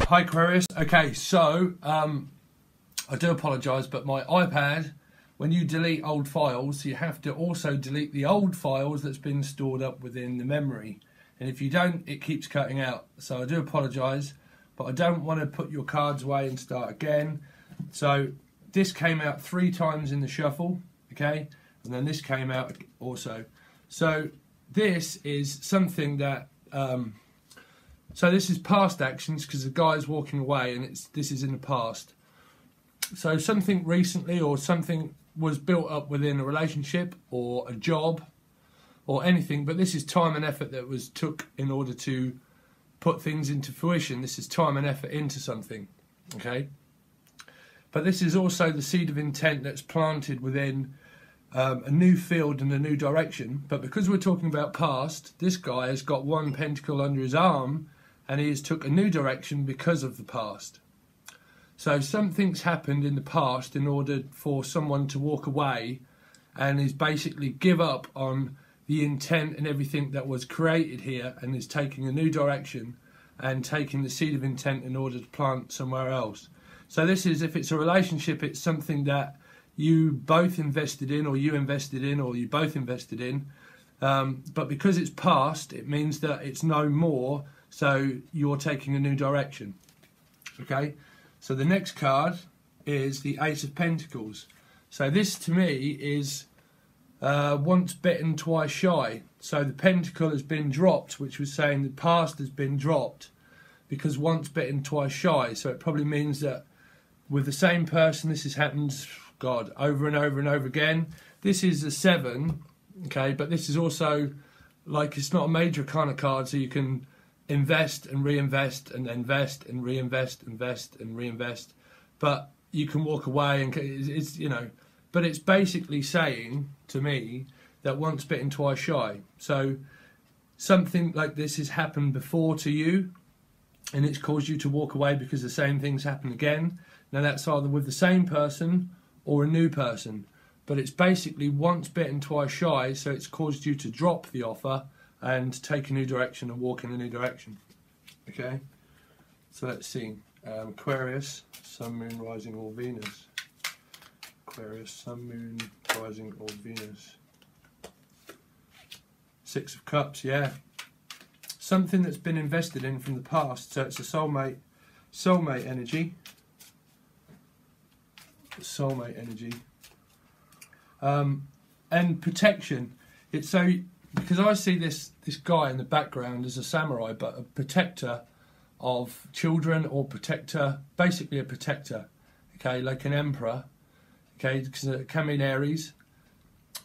Hi Aquarius. Okay, so I do apologise, but my iPad, when you delete old files, you have to also delete the old files that's been stored up within the memory. And if you don't, it keeps cutting out. So I do apologise, but I don't want to put your cards away and start again. So this came out 3 times in the shuffle, okay? And then this came out also. So this is something that... so this is past actions because the guy's walking away and this is in the past. So something recently or something was built up within a relationship or a job or anything, but this is time and effort that was took in order to put things into fruition. This is time and effort into something, okay? But this is also the seed of intent that's planted within a new field and a new direction. But because we're talking about past, this guy has got 1 pentacle under his arm and he has took a new direction because of the past. So something's happened in the past in order for someone to walk away and is basically give up on the intent and everything that was created here and is taking a new direction and taking the seed of intent in order to plant somewhere else. So this is, if it's a relationship, it's something that you both invested in or you invested in or you both invested in. But because it's past, it means that it's no more. So you're taking a new direction, okay? So the next card is the Ace of Pentacles. So this to me is once bitten, twice shy. So the pentacle has been dropped, which was saying the past has been dropped because once bitten, twice shy. So it probably means that with the same person, this has happened, God, over and over and over again. This is a 7, okay? But this is also, like, it's not a major kind of card, so you can invest and reinvest and invest and reinvest, invest and reinvest, but you can walk away and it's, you know, but it's basically saying to me that once bitten, twice shy. So something like this has happened before to you and it's caused you to walk away because the same things happen again. Now that's either with the same person or a new person, but it's basically once bitten, twice shy, so it's caused you to drop the offer and take a new direction and walk in a new direction. Okay, so let's see. Aquarius, Sun, Moon, Rising or Venus. Aquarius, Sun, Moon, Rising or Venus. 6 of Cups, yeah. Something that's been invested in from the past, so it's a soulmate energy. Soulmate energy. And protection. It's so... Because I see this guy in the background as a samurai, but a protector of children or protector, basically a protector, okay, like an emperor, okay, because it can mean Aries,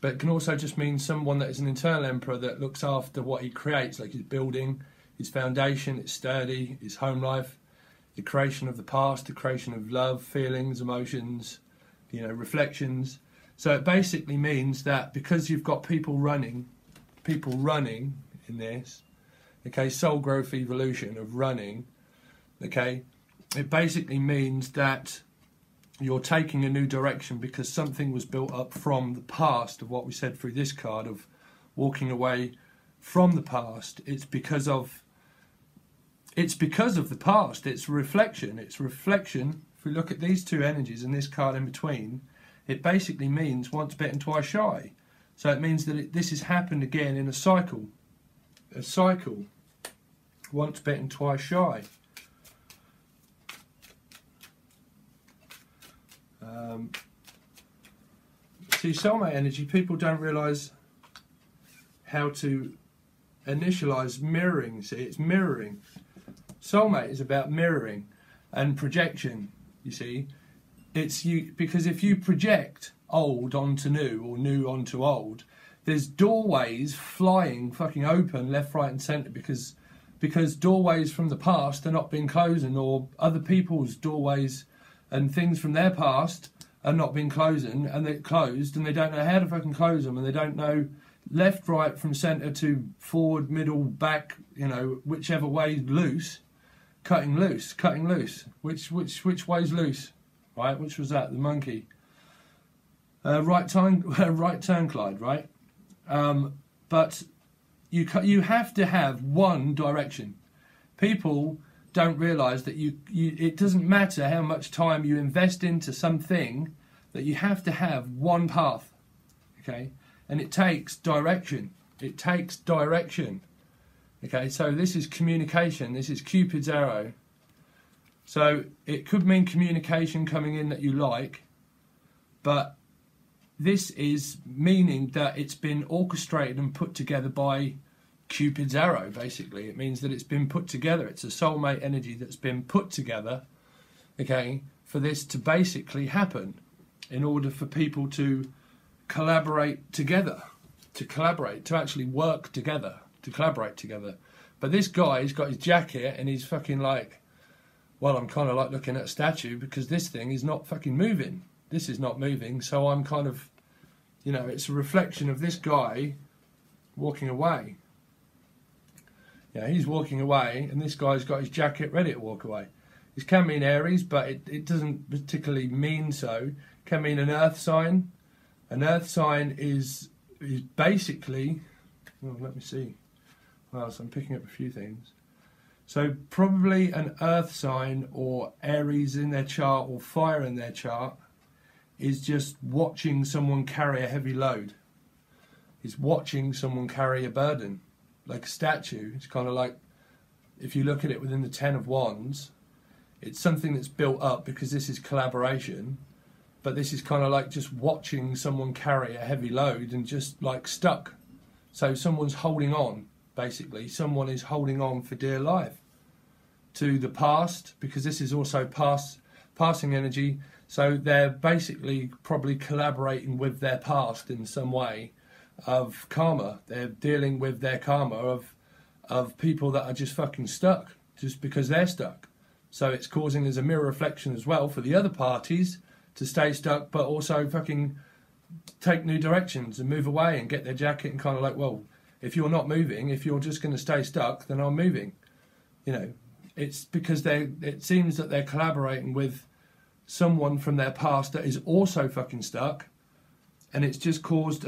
but it can also just mean someone that is an internal emperor that looks after what he creates, like his building, his foundation, its sturdy, his home life, the creation of the past, the creation of love, feelings, emotions, you know, reflections. So it basically means that because you've got people running in this, okay, soul growth evolution of running, okay, it basically means that you're taking a new direction because something was built up from the past of what we said through this card of walking away from the past. It's because of the past. It's reflection. It's reflection. If we look at these two energies and this card in between, it basically means once bitten, twice shy. So it means that this has happened again in a cycle. A cycle. Once bitten, twice shy. See, soulmate energy, people don't realise how to initialise mirroring. See, it's mirroring. Soulmate is about mirroring and projection, you see. It's you, because if you project old onto new or new onto old, there's doorways flying fucking open left, right and centre because doorways from the past are not being closing, or other people's doorways and things from their past are not being closing, and they're closed and they don't know how to fucking close them, and they don't know left, right from centre to forward, middle, back, you know, whichever way loose, cutting loose. Which way's loose, right? Which was that? The monkey. right turn, Clyde, right? But you have to have one direction. People don't realise that it doesn't matter how much time you invest into something, that you have to have one path, okay? And it takes direction. It takes direction, okay? So this is communication. This is Cupid's arrow. So it could mean communication coming in that you like, but this is meaning that it's been orchestrated and put together by Cupid's arrow, basically. It means that it's been put together. It's a soulmate energy that's been put together, okay, for this to basically happen in order for people to collaborate together, to actually work together, to collaborate together. But this guy's got his jacket and he's fucking like, well, I'm kind of like looking at a statue because this thing is not fucking moving. This is not moving, so I'm kind of, you know, it's a reflection of this guy walking away. Yeah, he's walking away, and this guy's got his jacket ready to walk away. This can mean Aries, but it doesn't particularly mean so. It can mean an earth sign. An earth sign is basically, well, let me see. Well, so I'm picking up a few things. So probably an earth sign or Aries in their chart or fire in their chart is just watching someone carry a heavy load. Is watching someone carry a burden. Like a statue. It's kind of like, if you look at it within the 10 of Wands, it's something that's built up because this is collaboration, but this is kind of like just watching someone carry a heavy load and just like stuck. So someone's holding on, basically. Someone is holding on for dear life to the past, because this is also passing energy. So they're basically probably collaborating with their past in some way of karma. They're dealing with their karma of people that are just fucking stuck just because they're stuck. So it's causing as a mirror reflection as well for the other parties to stay stuck, but also fucking take new directions and move away and get their jacket and kind of like, well, if you're not moving, if you're just going to stay stuck, then I'm moving. You know, it's because it seems that they're collaborating with someone from their past that is also fucking stuck, and it's just caused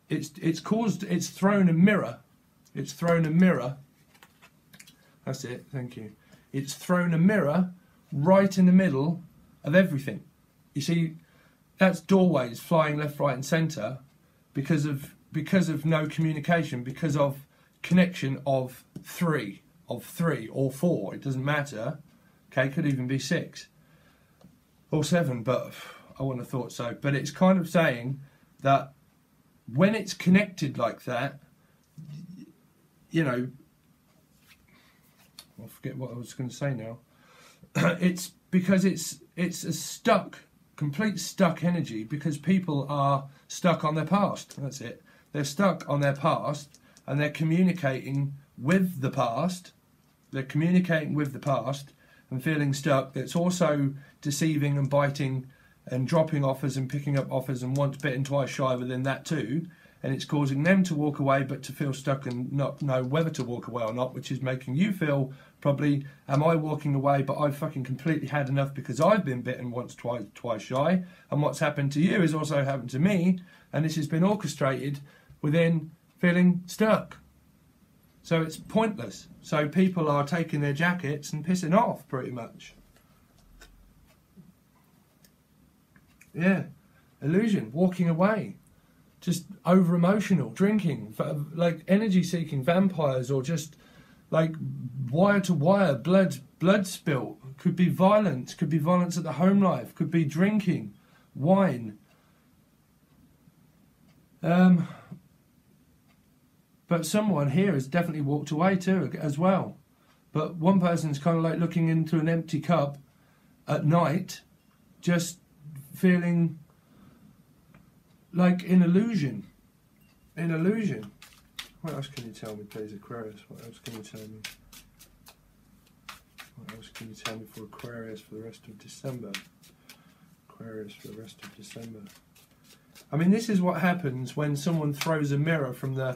it's thrown a mirror. It's thrown a mirror. That's it, thank you. It's thrown a mirror right in the middle of everything. You see, that's doorways flying left, right and centre because of no communication, because of connection of three or four, it doesn't matter. Okay, could even be 6 or 7, but I wouldn't have thought so. But it's kind of saying that when it's connected like that, you know, I forget what I was going to say now. It's because it's a complete stuck energy, because people are stuck on their past. That's it. They're stuck on their past and they're communicating with the past. They're communicating with the past and feeling stuck. That's also deceiving and biting and dropping offers and picking up offers, and once bitten twice shy within that too, and it's causing them to walk away but to feel stuck and not know whether to walk away or not, which is making you feel probably, am I walking away, but I've fucking completely had enough because I've been bitten once twice shy, and what's happened to you has also happened to me, and this has been orchestrated within feeling stuck. So it's pointless. So people are taking their jackets and pissing off pretty much. Yeah, illusion, walking away, just over emotional, drinking, like energy seeking vampires, or just like wire to wire, blood spill. Could be violence at the home life, could be drinking, wine. But someone here has definitely walked away too as well. But one person's kind of like looking into an empty cup at night, just feeling like in illusion. What else can you tell me, please, Aquarius? What else can you tell me? What else can you tell me for Aquarius for the rest of December? Aquarius for the rest of December. I mean, this is what happens when someone throws a mirror from their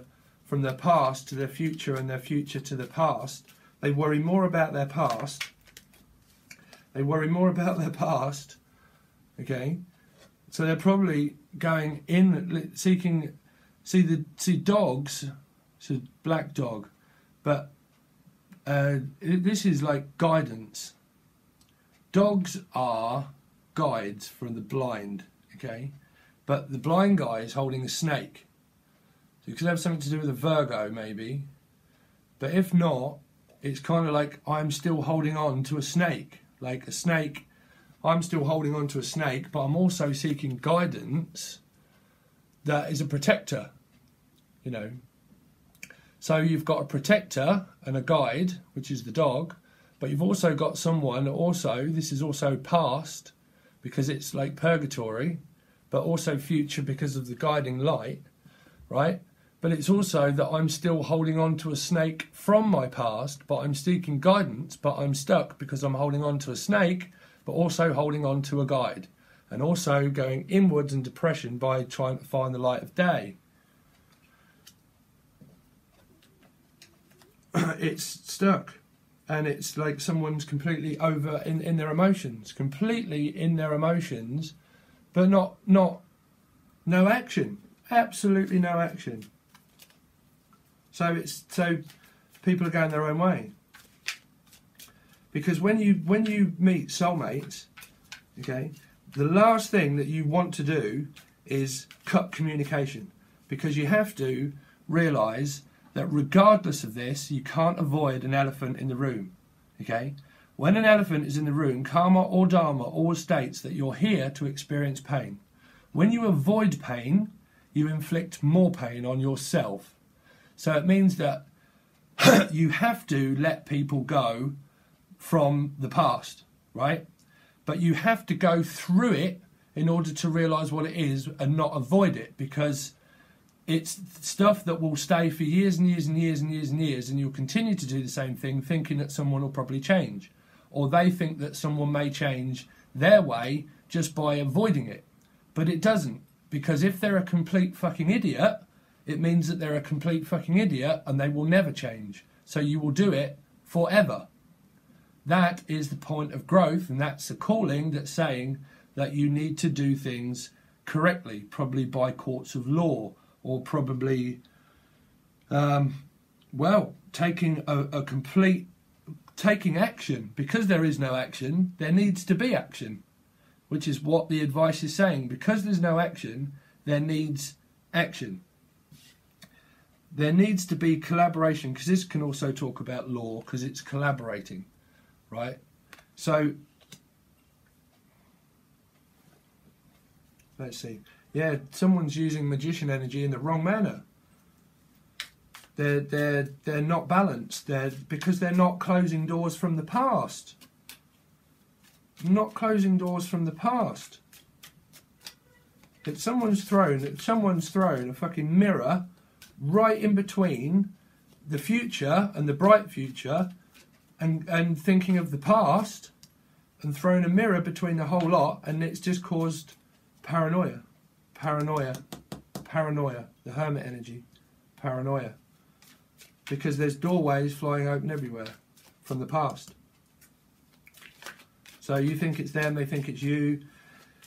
past to their future and their future to the past. They worry more about their past. Okay? So they're probably going in, seeking, see dogs, so black dog, but this is like guidance. Dogs are guides from the blind, okay? But the blind guy is holding a snake. So it could have something to do with a Virgo, maybe. But if not, it's kind of like I'm still holding on to a snake. Like a snake, I'm still holding on to a snake, but I'm also seeking guidance that is a protector, you know. So you've got a protector and a guide, which is the dog, but you've also got someone also, this is also past, because it's like purgatory, but also future because of the guiding light, right? But it's also that I'm still holding on to a snake from my past, but I'm seeking guidance, but I'm stuck because I'm holding on to a snake, but also holding on to a guide, and also going inwards in depression by trying to find the light of day. It's stuck, and it's like someone's completely over in their emotions, completely in their emotions, but no action, absolutely no action. So people are going their own way, because when you meet soulmates, okay, the last thing that you want to do is cut communication, because you have to realise that regardless of this, you can't avoid an elephant in the room, okay? When an elephant is in the room, karma or dharma always states that you're here to experience pain. When you avoid pain, you inflict more pain on yourself. So it means that you have to let people go from the past, right? But you have to go through it in order to realise what it is and not avoid it, because it's stuff that will stay for years and years and years and years and years, and you'll continue to do the same thing thinking that someone will probably change, or they think that someone may change their way just by avoiding it. But it doesn't, because if they're a complete fucking idiot, it means that they're a complete fucking idiot and they will never change. So you will do it forever. That is the point of growth, and that's a calling that's saying that you need to do things correctly, probably by courts of law, or probably, well, taking taking action. Because there is no action, there needs to be action, which is what the advice is saying. Because there's no action, there needs action. There needs to be collaboration, because this can also talk about law, because it's collaborating, right? So, let's see. Yeah, someone's using magician energy in the wrong manner. They're not balanced. Because they're not closing doors from the past. Not closing doors from the past. If someone's thrown a fucking mirror right in between the future and the bright future, and thinking of the past, and thrown a mirror between the whole lot, and it's just caused paranoia. Paranoia, the hermit energy, paranoia. Because there's doorways flying open everywhere from the past. So you think it's them, they think it's you.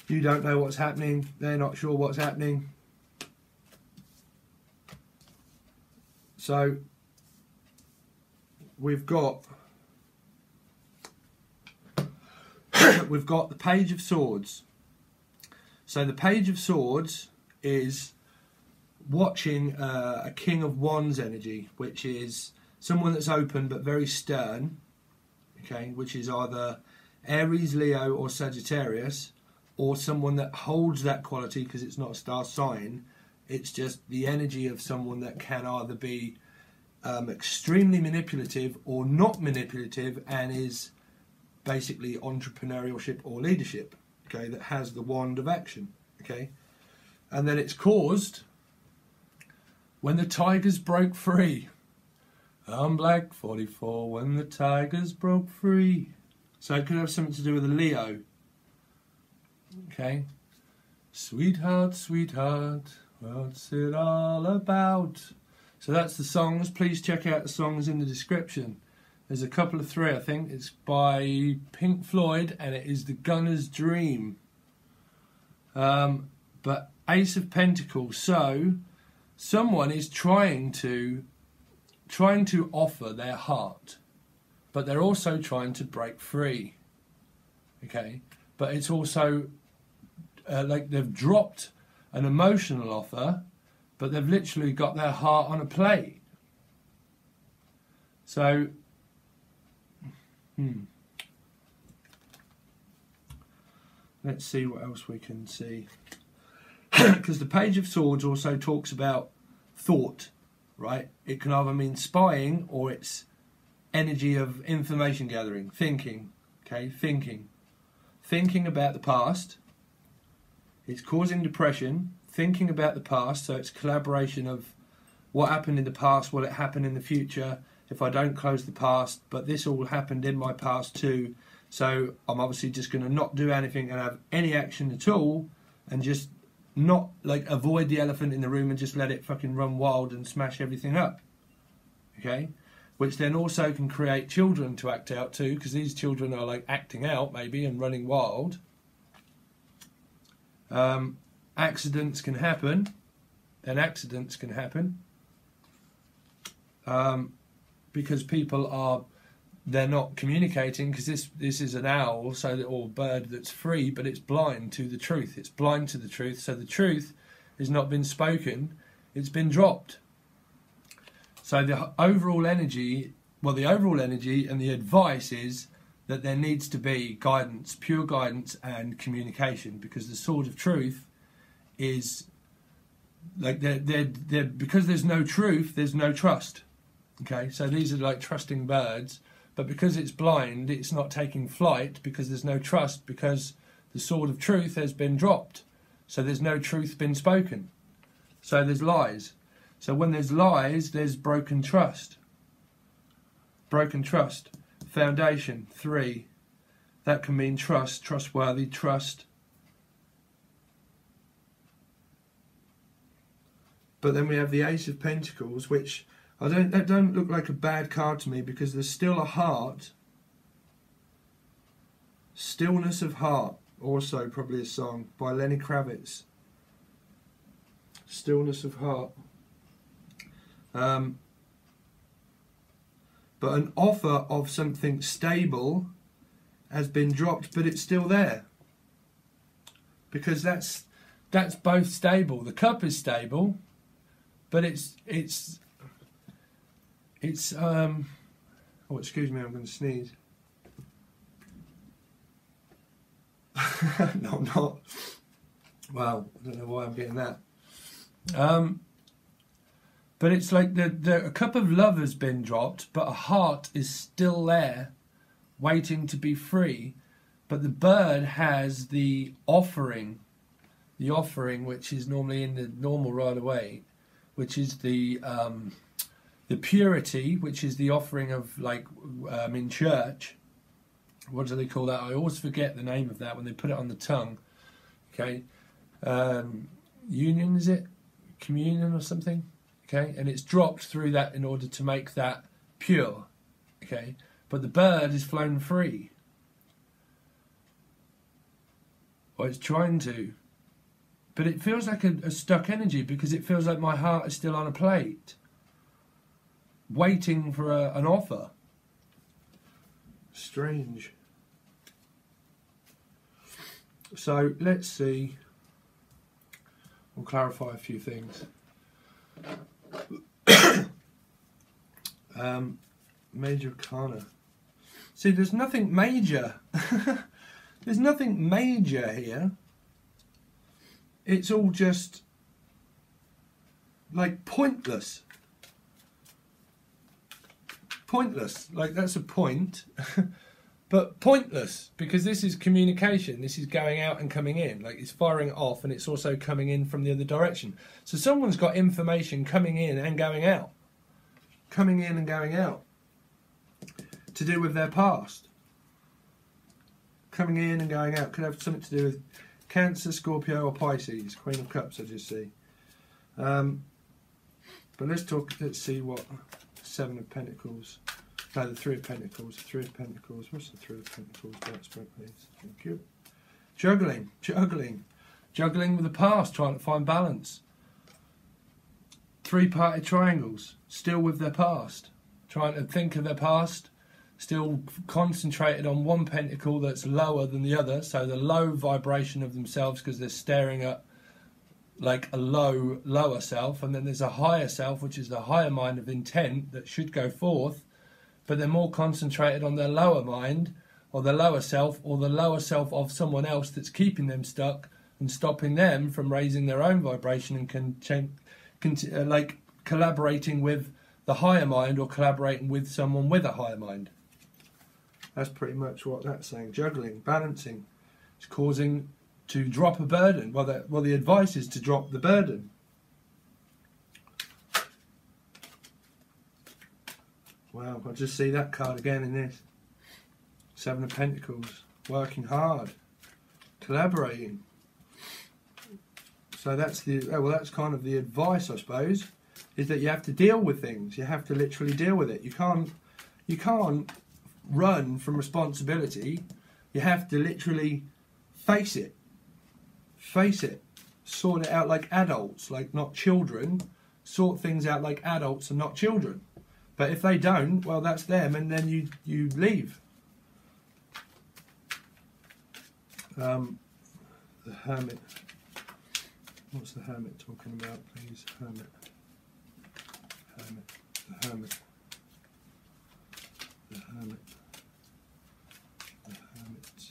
You don't know what's happening, they're not sure what's happening. So we've got the Page of Swords. So the Page of Swords is watching a King of Wands energy, which is someone that's open but very stern, okay, which is either Aries, Leo or Sagittarius, or someone that holds that quality because it's not a star sign. It's just the energy of someone that can either be extremely manipulative or not manipulative, and is basically entrepreneurship or leadership, okay, that has the wand of action, okay. And then it's caused when the tigers broke free. I'm Black 44 when the tigers broke free. So it could have something to do with a Leo, okay. Sweetheart, sweetheart, what's it all about? So that's the songs. Please check out the songs in the description. There's a couple of three, I think. It's by Pink Floyd, and it is The Gunner's Dream. But Ace of Pentacles, so someone is trying to offer their heart, but they're also trying to break free. Okay, but it's also like they've dropped an emotional offer, but they've literally got their heart on a plate. So, let's see what else we can see. Because the Page of Swords also talks about thought, right? It can either mean spying or it's energy of information gathering, thinking, okay, thinking about the past. It's causing depression, thinking about the past, so it's collaboration of what happened in the past, will it happen in the future, if I don't close the past, but this all happened in my past too, so I'm obviously just going to not do anything and have any action at all, and just not, like, avoid the elephant in the room and just let it fucking run wild and smash everything up, okay? Which then also can create children to act out too, because these children are like acting out maybe and running wild. Accidents can happen. Then accidents can happen. Because people they're not communicating, because this is an owl, or bird that's free, but it's blind to the truth. It's blind to the truth, so the truth has not been spoken, it's been dropped. So the overall energy and the advice is that there needs to be guidance, pure guidance and communication, because the sword of truth is like because there's no truth, there's no trust. Okay, so these are like trusting birds, but because it's blind, it's not taking flight because there's no trust, because the sword of truth has been dropped. So there's no truth been spoken. So there's lies. So when there's lies, there's broken trust. Broken trust. Foundation, 3. That can mean trust, trustworthy, trust. But then we have the Ace of Pentacles, which that don't look like a bad card to me, because there's still a heart. Stillness of Heart, also probably a song by Lenny Kravitz. Stillness of Heart. But an offer of something stable has been dropped, but it's still there, because that's both stable. The cup is stable, but it's oh, excuse me, I'm going to sneeze. No, I'm not. Wow, I don't know why I'm getting that. But it's like a cup of love has been dropped, but a heart is still there, waiting to be free. But the bird has the offering, which is normally in the normal right away, which is the purity, which is the offering of, like, in church. What do they call that? I always forget the name of that when they put it on the tongue. Okay, union, is it? Communion or something? Okay, and it's dropped through that in order to make that pure. Okay, but the bird is flown free. Or it's trying to. But it feels like a stuck energy, because it feels like my heart is still on a plate, waiting for an offer. Strange. So let's see. We'll clarify a few things. Major Arcana. See, there's nothing major. There's nothing major here. It's all just like pointless. Pointless. Like, that's a point. But pointless, because this is communication. This is going out and coming in. Like, it's firing off, and it's also coming in from the other direction. So someone's got information coming in and going out. Coming in and going out. To do with their past. Coming in and going out. Could have something to do with Cancer, Scorpio or Pisces. Queen of Cups, I just see. But let's see what Seven of Pentacles. No, the Three of Pentacles. The Three of Pentacles. What's the Three of Pentacles? That's right, please. Thank you. Juggling. juggling with the past, trying to find balance. Three-parted triangles, still with their past, trying to think of their past, still concentrated on one pentacle that's lower than the other, so the low vibration of themselves because they're staring at like a lower self, and then there's a higher self, which is the higher mind of intent that should go forth, but they're more concentrated on their lower mind, or the lower self, or the lower self of someone else that's keeping them stuck and stopping them from raising their own vibration and like collaborating with the higher mind, or collaborating with someone with a higher mind. That's pretty much what that's saying. Juggling, balancing. It's causing to drop a burden. Well, the advice is to drop the burden. Wow, I just see that card again in this. Seven of Pentacles. Working hard. Collaborating. So that's that's kind of the advice, I suppose, is that you have to deal with things. You have to literally deal with it. You can't run from responsibility. You have to literally face it. Face it. Sort it out like adults, like not children. Sort things out like adults and not children. But if they don't, well, that's them, and then you leave. The Hermit. What's the Hermit talking about, please? Hermit. Hermit. The Hermit. The Hermit. The Hermit.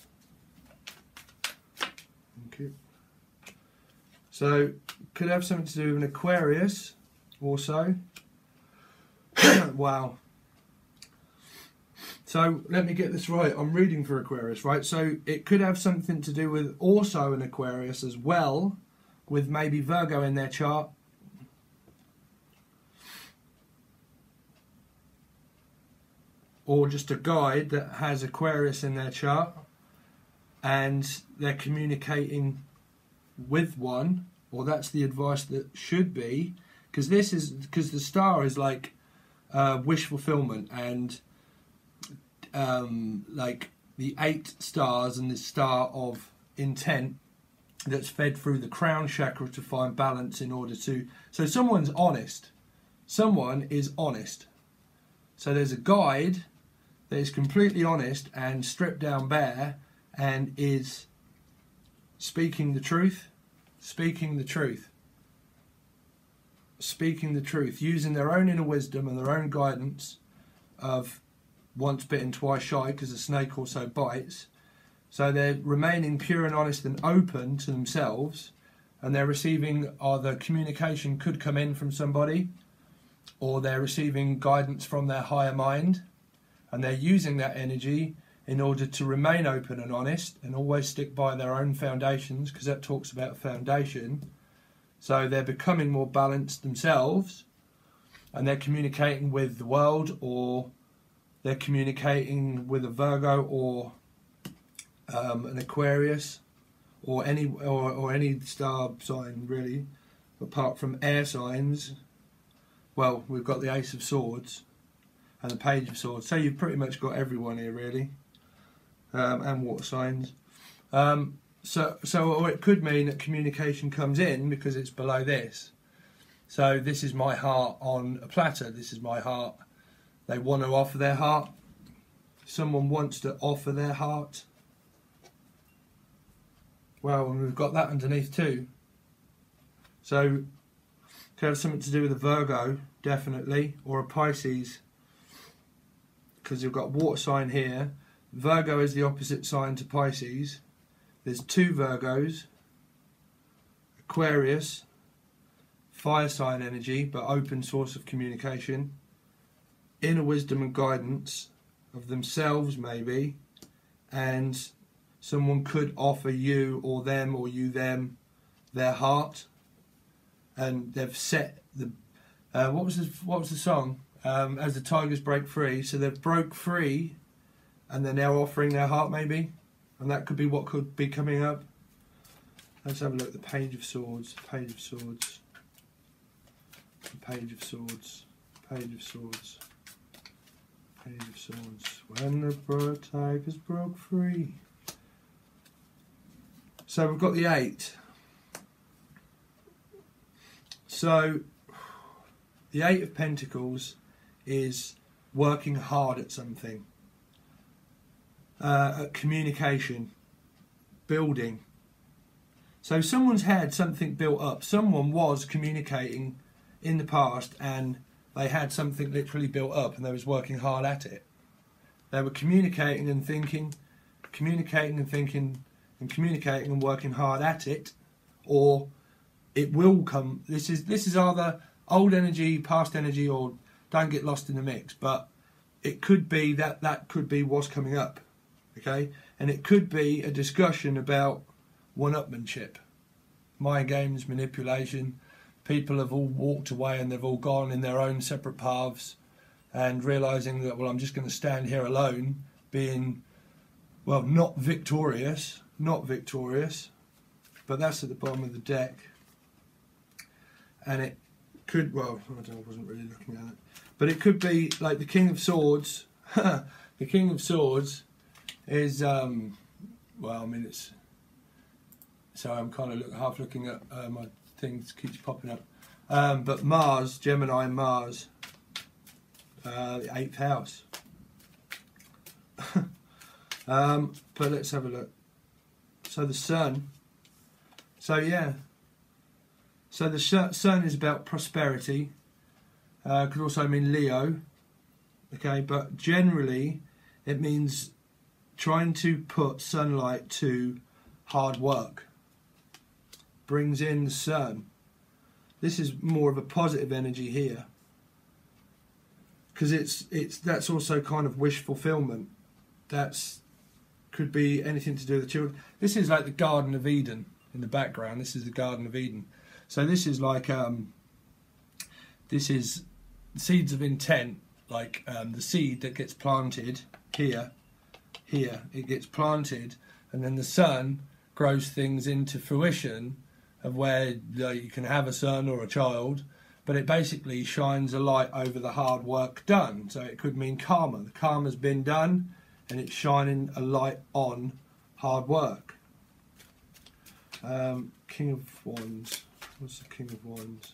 Thank you. So, could have something to do with an Aquarius, also. Wow. So, let me get this right. I'm reading for Aquarius, right? So, it could have something to do with also an Aquarius as well, with maybe Virgo in their chart. Or just a guide that has Aquarius in their chart, and they're communicating with one, or that's the advice that should be, because the star is like wish fulfillment, and like the 8 stars and the star of intent that's fed through the crown chakra to find balance in order to... So someone's honest. Someone is honest. So there's a guide that is completely honest and stripped down bare and is speaking the truth, speaking the truth, speaking the truth, using their own inner wisdom and their own guidance of once bitten, twice shy, because a snake also bites. So they're remaining pure and honest and open to themselves, and they're receiving either communication could come in from somebody, or they're receiving guidance from their higher mind, and they're using that energy in order to remain open and honest and always stick by their own foundations, because that talks about foundation. So they're becoming more balanced themselves, and they're communicating with the world, or they're communicating with a Virgo or an Aquarius, or any star sign really, apart from air signs. Well, we've got the Ace of Swords and the Page of Swords, so you've pretty much got everyone here really, and water signs. Or it could mean that communication comes in because it's below this. So this is my heart on a platter. This is my heart. They want to offer their heart. Someone wants to offer their heart. Well, and we've got that underneath too. So, could have something to do with a Virgo, definitely, or a Pisces, because you've got water sign here. Virgo is the opposite sign to Pisces. There's 2 Virgos. Aquarius, fire sign energy, but open source of communication. Inner wisdom and guidance of themselves, maybe, and someone could offer you or them or you them their heart, and they've set the what was the song? As the tigers break free. So they've broke free, and they're now offering their heart, maybe, and that could be what could be coming up. Let's have a look. The Page of Swords, Page of Swords, the Page of Swords, Page of Swords, Page of Swords. When the tigers broke free. So we've got the 8. So the Eight of Pentacles is working hard at something, at communication, building. So someone's had something built up. Someone was communicating in the past and they had something literally built up and they was working hard at it. They were communicating and thinking, communicating and thinking, and communicating and working hard at it, or it will come. This is either old energy, past energy, or don't get lost in the mix. But it could be that could be what's coming up, okay? And it could be a discussion about one-upmanship, mind games, manipulation. People have all walked away and they've all gone in their own separate paths, and realising that, well, I'm just going to stand here alone, being, well, not victorious, but that's at the bottom of the deck. And it could, well, I wasn't really looking at it, but it could be like the King of Swords. The King of Swords is, well, I mean, it's, so I'm kind of half looking at my things keeps popping up, but Mars, Gemini and Mars, the 8th house. But let's have a look. So the Sun, so yeah, so the Sun is about prosperity, could also mean Leo, okay, but generally it means trying to put sunlight to hard work. Brings in the Sun. This is more of a positive energy here, because that's also kind of wish fulfillment. That's could be anything to do with the children. This is like the Garden of Eden in the background. This is the Garden of Eden. So this is like this is seeds of intent, like the seed that gets planted here. It gets planted, and then the Sun grows things into fruition of where you can have a son or a child, but it basically shines a light over the hard work done. So it could mean karma. The karma's been done and it's shining a light on hard work. King of Wands. What's the King of Wands?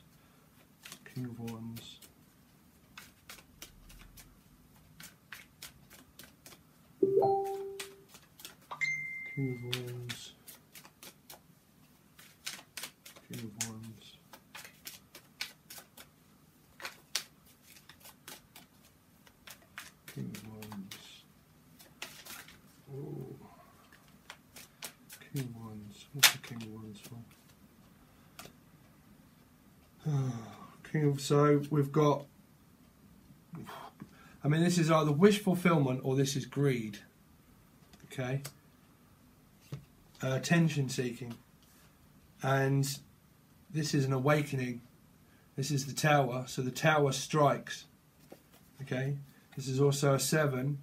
King of Wands. King of Wands. King of Wands. King of Wands. Oh. King of Wands. What's the King of Wands for? King of, so we've got, I mean, this is either wish fulfillment or this is greed. Okay. Attention seeking. And this is an awakening. This is the Tower. So the Tower strikes. Okay. This is also a 7.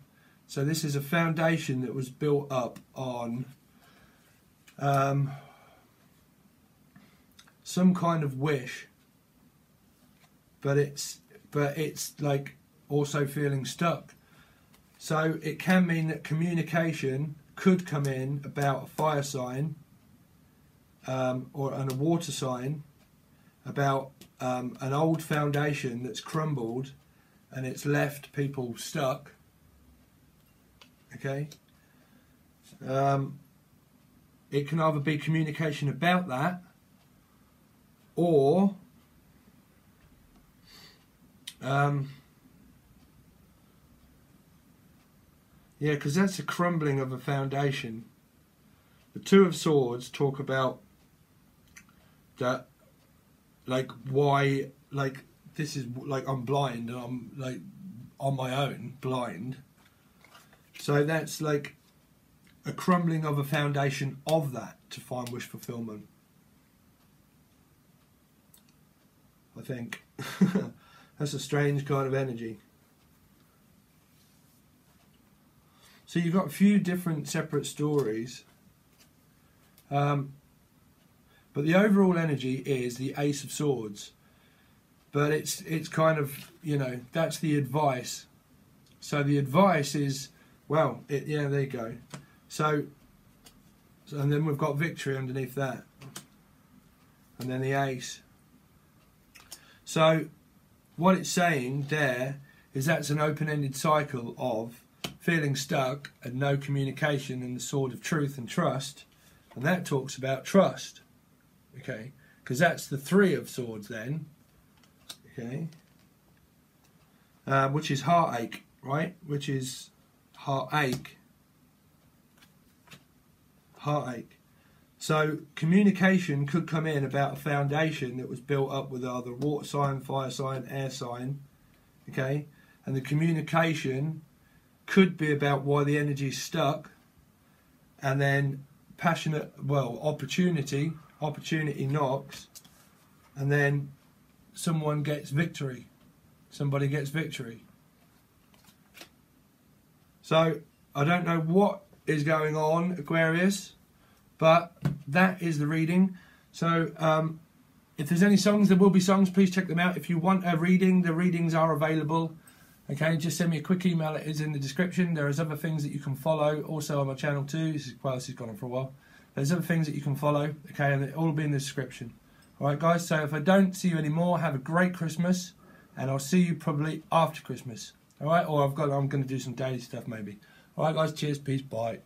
So this is a foundation that was built up on some kind of wish. But it's like also feeling stuck. So it can mean that communication could come in about a fire sign or a water sign, about an old foundation that's crumbled and it's left people stuck. Okay. It can either be communication about that, or yeah, because that's a crumbling of a foundation. The Two of Swords talk about that, like, why, like, this is like I'm blind and I'm like on my own, blind. So that's like a crumbling of a foundation of that to find wish fulfillment, I think. That's a strange kind of energy. So you've got a few different separate stories, but the overall energy is the Ace of Swords. But it's kind of, you know, that's the advice. So the advice is, well, yeah, there you go. So and then we've got victory underneath that, and then the Ace. So what it's saying there is that's an open-ended cycle of feeling stuck and no communication, and the sword of truth and trust, and that talks about trust, okay, because that's the Three of Swords then, okay, which is heartache, right, which is heartache. So communication could come in about a foundation that was built up with either water sign, fire sign, air sign, okay, and the communication could be about why the energy is stuck, and then passionate, well, opportunity knocks, and then someone gets victory, somebody gets victory. So I don't know what is going on, Aquarius, but that is the reading. So if there's any songs, there will be songs, please check them out. If you want a reading, the readings are available. Okay, just send me a quick email, it is in the description. There is other things that you can follow also on my channel too. This has gone on for a while. There's other things that you can follow, okay, and it all will be in the description. Alright guys, so if I don't see you anymore, have a great Christmas, and I'll see you probably after Christmas. Alright, or I'm going to do some daily stuff maybe. Alright guys, cheers, peace, bye.